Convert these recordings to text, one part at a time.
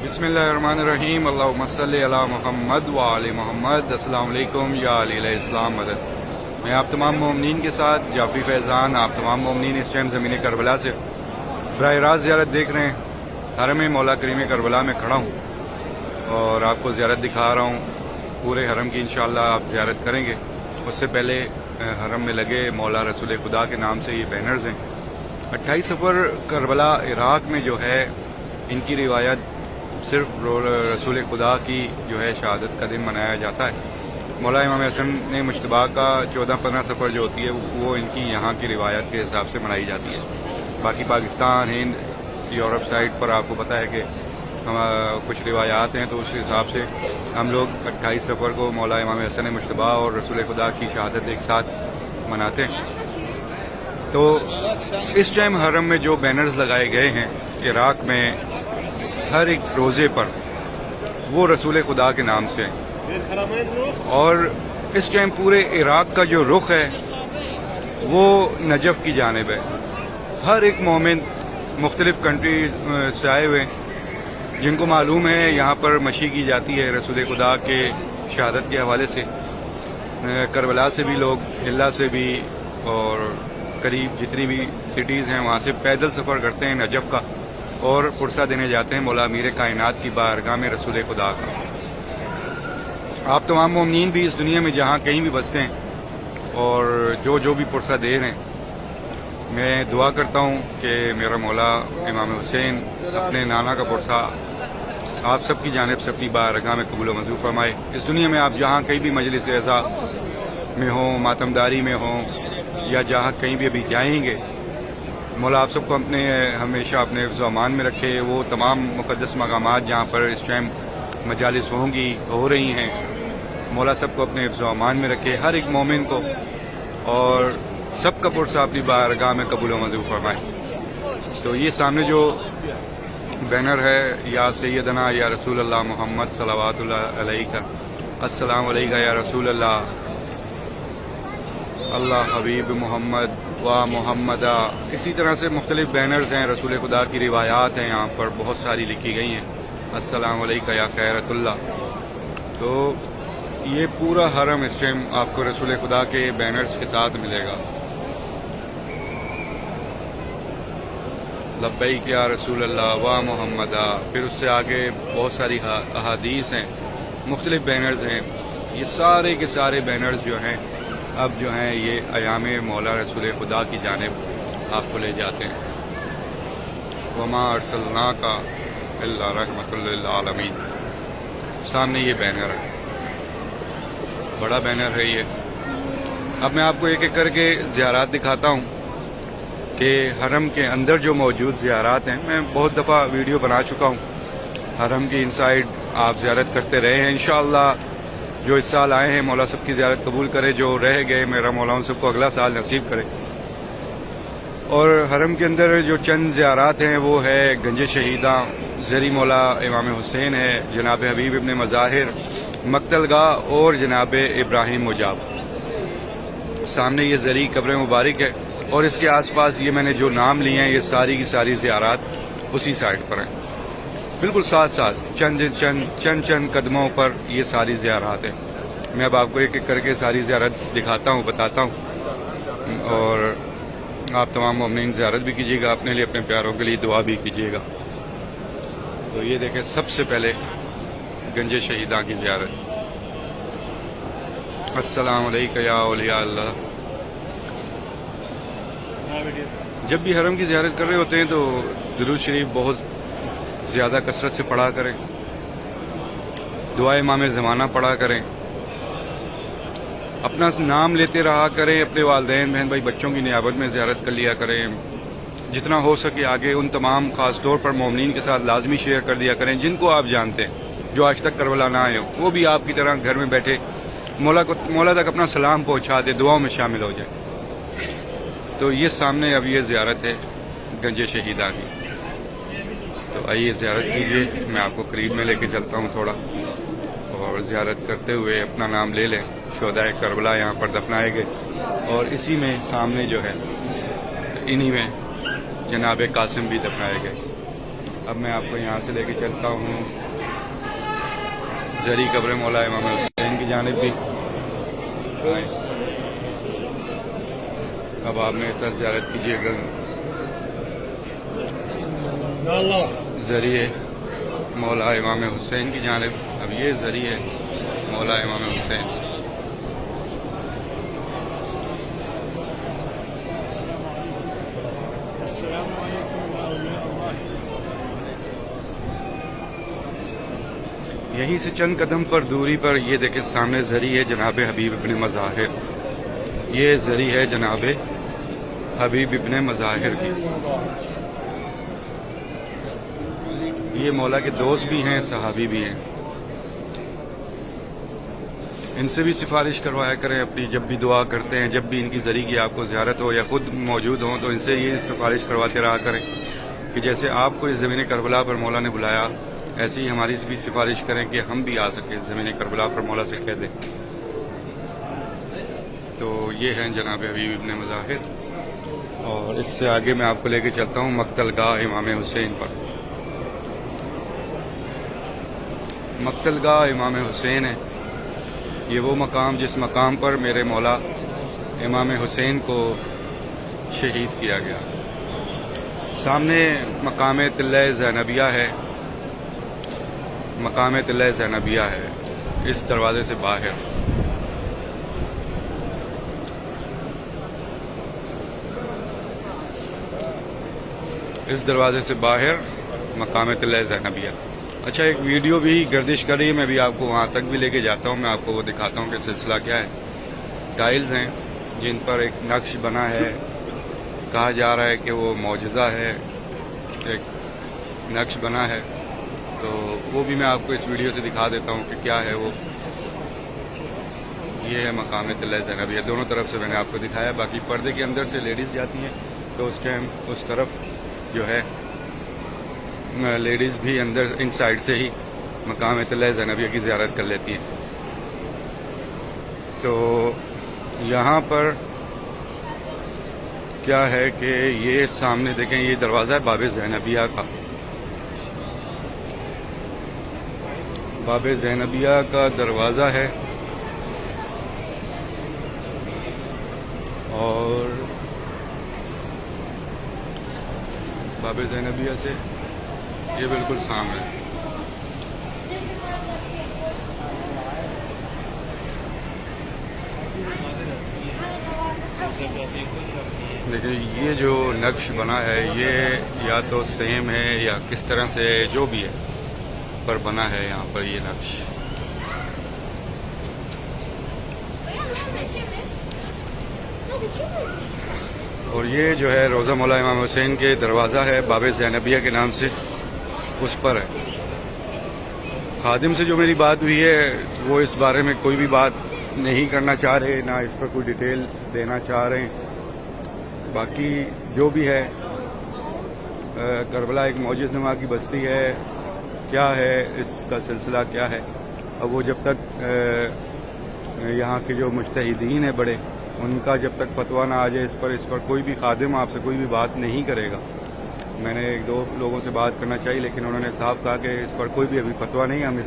بسم اللہ الرحمن الرحیم، اللہم صلی علی محمد و آل محمد۔ السلام علیکم یا علی علیہ السلام مدد۔ میں آپ تمام مومنین کے ساتھ جعفری فیضان، آپ تمام مومنین اس ٹائم زمین کربلا سے براہ راست زیارت دیکھ رہے ہیں۔ حرم مولا کریم کربلا میں کھڑا ہوں اور آپ کو زیارت دکھا رہا ہوں پورے حرم کی، انشاءاللہ آپ زیارت کریں گے۔ اس سے پہلے حرم میں لگے مولا رسول خدا کے نام سے یہ بینرز ہیں۔ 28 صفر کربلا عراق میں جو ہے ان کی روایت صرف رسول خدا کی جو ہے شہادت کا دن منایا جاتا ہے۔ مولا امام حسن مجتبیٰ کا 14-15 صفر جو ہوتی ہے وہ ان کی یہاں کی روایت کے حساب سے منائی جاتی ہے۔ باقی پاکستان، ہند، یورپ سائڈ پر آپ کو پتہ ہے کہ کچھ روایات ہیں، تو اس حساب سے ہم لوگ 28 صفر کو مولا امام حسن مجتبیٰ اور رسول خدا کی شہادت ایک ساتھ مناتے ہیں۔ تو اس ٹائم حرم میں جو بینرز لگائے گئے ہیں عراق میں ہر ایک روزے پر، وہ رسول خدا کے نام سے ہیں، اور اس ٹائم پورے عراق کا جو رخ ہے وہ نجف کی جانب ہے۔ ہر ایک مومن مختلف کنٹری سے آئے ہوئے جن کو معلوم ہے یہاں پر مشی کی جاتی ہے رسول خدا کے شہادت کے حوالے سے۔ کربلا سے بھی لوگ، ہلا سے بھی، اور قریب جتنی بھی سٹیز ہیں وہاں سے پیدل سفر کرتے ہیں نجف کا، اور پرسہ دینے جاتے ہیں مولا امیر کائنات کی بارگاہ میں رسول خدا کا۔ آپ تمام مومنین بھی اس دنیا میں جہاں کہیں بھی بستے ہیں اور جو بھی پرسہ دے رہے ہیں، میں دعا کرتا ہوں کہ میرا مولا امام حسین اپنے نانا کا پرسہ آپ سب کی جانب سے اپنی بارگاہ میں قبول و منظور فرمائے۔ اس دنیا میں آپ جہاں کہیں بھی مجلس عزا میں ہوں، ماتمداری میں ہوں، یا جہاں کہیں بھی ابھی جائیں گے، مولا آپ سب کو ہمیشہ اپنے حفظ و امان میں رکھے۔ وہ تمام مقدس مقامات جہاں پر اس ٹائم مجالس ہو رہی ہیں، مولا سب کو اپنے حفظ و امان میں رکھے، ہر ایک مومن کو، اور سب کا پرسہ اپنی بارگاہ میں قبول و منظور فرمائے۔ تو یہ سامنے جو بینر ہے، یا سیدنا یا رسول اللہ محمد صلوات اللہ علیہ کا، السلام علیکہ یا رسول اللہ، اللہ حبیب محمد و محمدہ، اسی طرح سے مختلف بینرز ہیں، رسول خدا کی روایات ہیں یہاں پر بہت ساری لکھی گئی ہیں، السلام علیکہ یا خیرت اللہ۔ تو یہ پورا حرم اس ٹائم آپ کو رسول خدا کے بینرز کے ساتھ ملے گا۔ لبیک یا رسول اللہ و محمدہ، پھر اس سے آگے بہت ساری احادیث ہیں، مختلف بینرز ہیں۔ یہ سارے کے سارے بینرز جو ہیں اب جو ہیں یہ ایام مولا رسول خدا کی جانب آپ کو لے جاتے ہیں۔ وما ارسلناک الا رحمۃ للعالمین۔ سامنے یہ بینر ہے، بڑا بینر ہے یہ۔ اب میں آپ کو ایک ایک کر کے زیارات دکھاتا ہوں کہ حرم کے اندر جو موجود زیارات ہیں، میں بہت دفعہ ویڈیو بنا چکا ہوں حرم کی انسائیڈ، آپ زیارت کرتے رہے ہیں۔ انشاءاللہ جو اس سال آئے ہیں مولا سب کی زیارت قبول کرے، جو رہ گئے میرا مولا ان سب کو اگلا سال نصیب کرے۔ اور حرم کے اندر جو چند زیارات ہیں وہ ہے گنج شہیداں، زری مولا امام حسین ہے، جناب حبیب ابن مظاہر، مقتل گاہ، اور جناب ابراہیم مجاب۔ سامنے یہ زری قبر مبارک ہے، اور اس کے آس پاس یہ میں نے جو نام لیے ہیں یہ ساری کی ساری زیارات اسی سائڈ پر ہیں، بالکل ساتھ ساتھ چند قدموں پر یہ ساری زیارات ہیں۔ میں اب آپ کو ایک ایک کر کے ساری زیارت دکھاتا ہوں، بتاتا ہوں، اور آپ تمام مومنین زیارت بھی کیجیے گا، اپنے لیے اپنے پیاروں کے لیے دعا بھی کیجیے گا۔ تو یہ دیکھیں، سب سے پہلے گنج شہیداں کی زیارت۔ السلام علیکم یا اولیاء اللہ۔ جب بھی حرم کی زیارت کر رہے ہوتے ہیں تو درود شریف بہت زیادہ کثرت سے پڑھا کریں، دعا امام زمانہ پڑھا کریں، اپنا نام لیتے رہا کریں، اپنے والدین بہن بھائی بچوں کی نیابت میں زیارت کر لیا کریں، جتنا ہو سکے آگے ان تمام خاص طور پر مومنین کے ساتھ لازمی شیئر کر دیا کریں جن کو آپ جانتے ہیں، جو آج تک کربلا نہ آئے ہوں، وہ بھی آپ کی طرح گھر میں بیٹھے مولا تک اپنا سلام پہنچا دے، دعاؤں میں شامل ہو جائے۔ تو یہ سامنے اب یہ زیارت ہے گنج شہیداں کی، تو آئیے زیارت کیجیے، میں آپ کو قریب میں لے کے چلتا ہوں تھوڑا، اور زیارت کرتے ہوئے اپنا نام لے لیں۔ شہدائے کربلا یہاں پر دفنائے گئے، اور اسی میں سامنے جو ہے انہی میں جناب قاسم بھی دفنائے گئے۔ اب میں آپ کو یہاں سے لے کے چلتا ہوں زری قبر مولا امام حسین کی جانب بھی. اب آپ میرے ساتھ زیارت کیجیے گا ذریعے مولا امام حسین کی جانب. اب یہ ذریعے مولا امام حسین. یہیں سے چند قدم پر دوری پر یہ دیکھیں سامنے ذری ہے جناب حبیب ابن مظاہر. یہ ذری ہے جناب حبیب ابن مظاہر کی. یہ مولا کے دوست بھی ہیں، صحابی بھی ہیں. ان سے بھی سفارش کروایا کریں اپنی، جب بھی دعا کرتے ہیں، جب بھی ان کی ذری کی آپ کو زیارت ہو یا خود موجود ہوں تو ان سے یہ سفارش کرواتے رہا کریں کہ جیسے آپ کو اس زمین کربلا پر مولا نے بلایا ایسی ہی ہماری بھی سفارش کریں کہ ہم بھی آ سکیں اس زمین کربلا پر، مولا سے کہہ دیں. تو یہ ہیں جناب حبیب ابن مظاہر. اور اس سے آگے میں آپ کو لے کے چلتا ہوں مقتل گاہ امام حسین پر. مقتل گاہ امام حسین ہے یہ وہ مقام جس مقام پر میرے مولا امام حسین کو شہید کیا گیا. سامنے مقام تلہ زینبیہ ہے، مقام تلہ زینبیہ ہے اس دروازے سے باہر. اس دروازے سے باہر مقام تلہ زینبیہ. اچھا ایک ویڈیو بھی گردش کر رہی ہے، میں بھی آپ کو وہاں تک بھی لے کے جاتا ہوں. میں آپ کو وہ دکھاتا ہوں کہ سلسلہ کیا ہے. ٹائلز ہیں جن پر ایک نقش بنا ہے، کہا جا رہا ہے کہ وہ معجزہ ہے، ایک نقش بنا ہے. تو وہ بھی میں آپ کو اس ویڈیو سے دکھا دیتا ہوں کہ کیا ہے وہ. یہ ہے مقام تلہ زینبیہ. دونوں طرف سے میں نے آپ کو دکھایا. باقی پردے کے اندر سے لیڈیز جاتی ہیں تو اس ٹائم اس طرف جو ہے لیڈیز بھی اندر ان سائڈ سے ہی مقام تلہ زینبیہ کی زیارت کر لیتی ہیں. تو یہاں پر کیا ہے کہ یہ سامنے دیکھیں یہ دروازہ ہے باب زینبیہ کا. باب زینبیہ کا دروازہ ہے اور باب زینبیہ سے یہ بالکل سامنے. دیکھیں یہ جو نقش بنا ہے یہ یا تو سیم ہے یا کس طرح سے جو بھی ہے پر بنا ہے یہاں پر یہ نقش. اور یہ جو ہے روضہ مولا امام حسین کے دروازہ ہے باب زینبیہ کے نام سے، اس پر ہے. خادم سے جو میری بات ہوئی ہے وہ اس بارے میں کوئی بھی بات نہیں کرنا چاہ رہے، نہ اس پر کوئی ڈیٹیل دینا چاہ رہے ہیں. باقی جو بھی ہے کربلا ایک معجز نما کی بستی ہے. کیا ہے اس کا سلسلہ کیا ہے، اب وہ جب تک یہاں کے جو مجتہدین ہیں بڑے ان کا جب تک فتویٰ نہ آ جائے اس پر کوئی بھی خادم آپ سے کوئی بھی بات نہیں کرے گا. میں نے ایک دو لوگوں سے بات کرنا چاہیے لیکن انہوں نے صاف کہا کہ اس پر کوئی بھی ابھی فتویٰ نہیں، ہم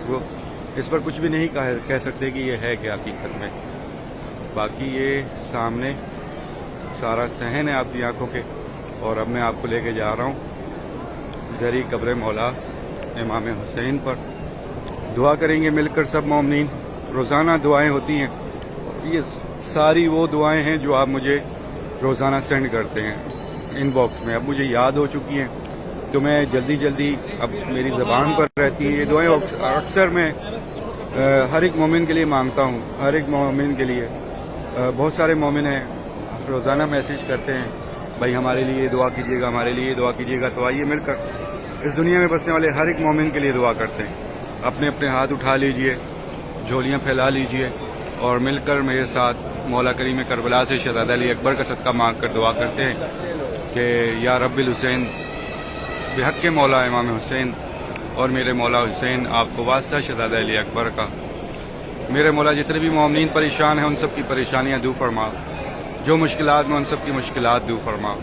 اس پر کچھ بھی نہیں کہہ سکتے کہ یہ ہے کیا حقیقت میں. باقی یہ سامنے سارا صحن ہے آپ کی آنکھوں کے. اور اب میں آپ کو لے کے جا رہا ہوں زری قبر مولا امام حسین پر. دعا کریں گے مل کر سب مومنین. روزانہ دعائیں ہوتی ہیں، یہ ساری وہ دعائیں ہیں جو آپ مجھے روزانہ سینڈ کرتے ہیں ان باکس میں. اب مجھے یاد ہو چکی ہیں تو میں جلدی اب میری زبان پر رہتی ہیں یہ دعائیں. اکثر میں ہر ایک مومن کے لیے مانگتا ہوں، ہر ایک مومن کے لیے. بہت سارے مومن ہیں روزانہ میسیج کرتے ہیں بھائی ہمارے لیے دعا کیجیے گا، ہمارے لیے دعا کیجیے گا. تو آئیے مل کر اس دنیا میں بسنے والے ہر ایک مومن کے لیے دعا کرتے ہیں. اپنے اپنے ہاتھ اٹھا لیجئے، جھولیاں پھیلا لیجئے اور مل کر میرے ساتھ مولا کریم کربلا سے شہزادہ علی اکبر کا صدقہ مانگ کر دعا کرتے ہیں کہ یا رب الحسین بحق مولا امام حسین اور میرے مولا حسین آپ کو واسطہ شہزادہ علی اکبر کا. میرے مولا جتنے بھی مومنین پریشان ہیں ان سب کی پریشانیاں دور فرما، جو مشکلات میں ان سب کی مشکلات دور فرما.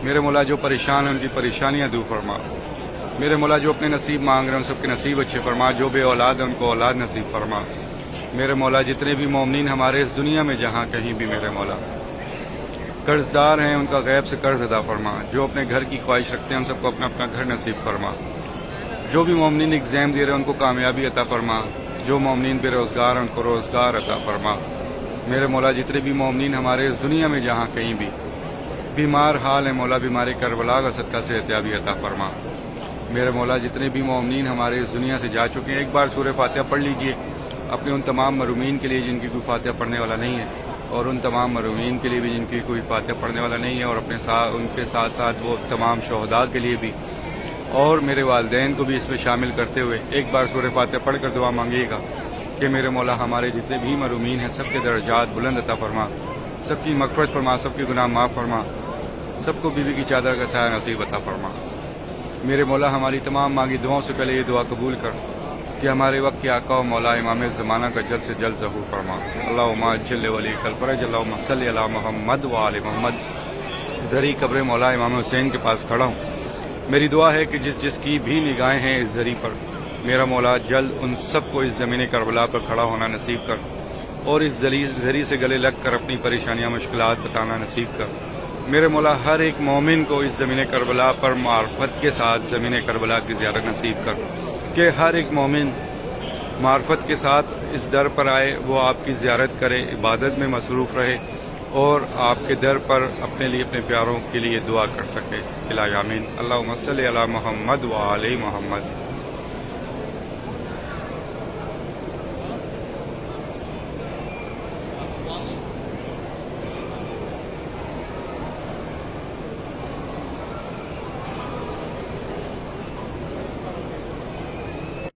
میرے مولا جو پریشان ہیں ان کی پریشانیاں دور فرما. میرے مولا جو اپنے نصیب مانگ رہے ہیں ان سب کے نصیب اچھے فرما، جو بے اولاد ہیں ان کو اولاد نصیب فرما۔ میرے مولا جتنے بھی مومنین ہمارے اس دنیا میں جہاں کہیں بھی میرے مولا قرض دار ہیں ان کا غیب سے قرض ادا فرما، جو اپنے گھر کی خواہش رکھتے ہیں ان سب کو اپنا اپنا گھر نصیب فرما، جو بھی مومنین ایگزام دے رہے ہیں ان کو کامیابی عطا فرما، جو مومنین بے روزگار ہیں ان کو روزگار عطا فرما۔ میرے مولا جتنے بھی مومنین ہمارے اس دنیا میں جہاں کہیں بھی بیمار حال ہیں مولا بیماری کربلا کا صدقہ صحتیابی عطا فرما۔ میرے مولا جتنے بھی مومنین ہمارے اس دنیا سے جا چکے ہیں ایک بار سورہ فاتحہ پڑھ لیجئے اپنے ان تمام محرومین کے لیے جن کی کوئی فاتحہ پڑھنے والا نہیں ہے، اور ان تمام محرومین کے لیے بھی جن کی کوئی فاتحہ پڑھنے والا نہیں ہے، اور اپنے ساتھ ان کے ساتھ ساتھ وہ تمام شہداء کے لیے بھی، اور میرے والدین کو بھی اس میں شامل کرتے ہوئے ایک بار سورہ فاتحہ پڑھ کر دعا مانگیے گا کہ میرے مولا ہمارے جتنے بھی محرومین ہیں سب کے درجات بلند عطا فرما، سب کی مغفرت فرما، سب کے گناہ معاف فرما، سب کو بیوی کی چادر کا سایہ نصیب عطا فرما۔ میرے مولا ہماری تمام مانگی دعاؤں سے پہلے یہ دعا قبول کر کہ ہمارے وقت کے آقا و مولا امام زمانہ کا جلد سے جلد ظہور فرما۔ اللہم اجل ولیک الفرج، اللہم صلی علی محمد و آل محمد۔ زری قبر مولا امام حسین کے پاس کھڑا ہوں، میری دعا ہے کہ جس کی بھی نگاہیں ہیں اس زری پر، میرا مولا جلد ان سب کو اس زمین کربلا پر کھڑا ہونا نصیب کر، اور اس زری سے گلے لگ کر اپنی پریشانیاں مشکلات بتانا نصیب کر۔ میرے مولا ہر ایک مومن کو اس زمین کربلا پر معرفت کے ساتھ زمین کربلا کی زیارت نصیب کر، کہ ہر ایک مومن معرفت کے ساتھ اس در پر آئے، وہ آپ کی زیارت کرے، عبادت میں مصروف رہے، اور آپ کے در پر اپنے لیے اپنے پیاروں کے لیے دعا کر سکے۔ الہی آمین۔ اللہم صلی علی محمد و آل محمد۔